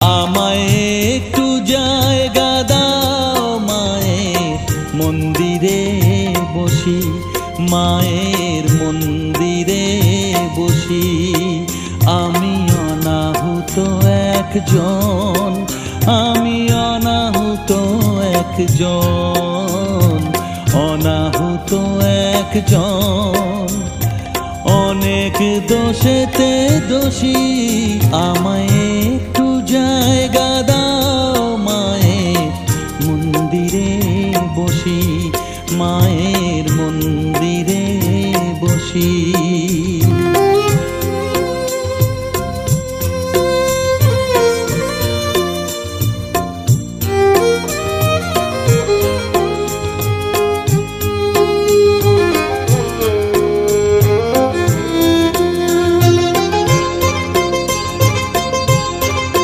আমায় একটু জায়গা দাও মায়ের মন্দিরে বসি, মায়ের মন্দিরে বসি। আমি অনাহুত একজন, আমি অনাহুত একজন, অনাহুত একজন। অনেক দোষেতে দোষী আমায়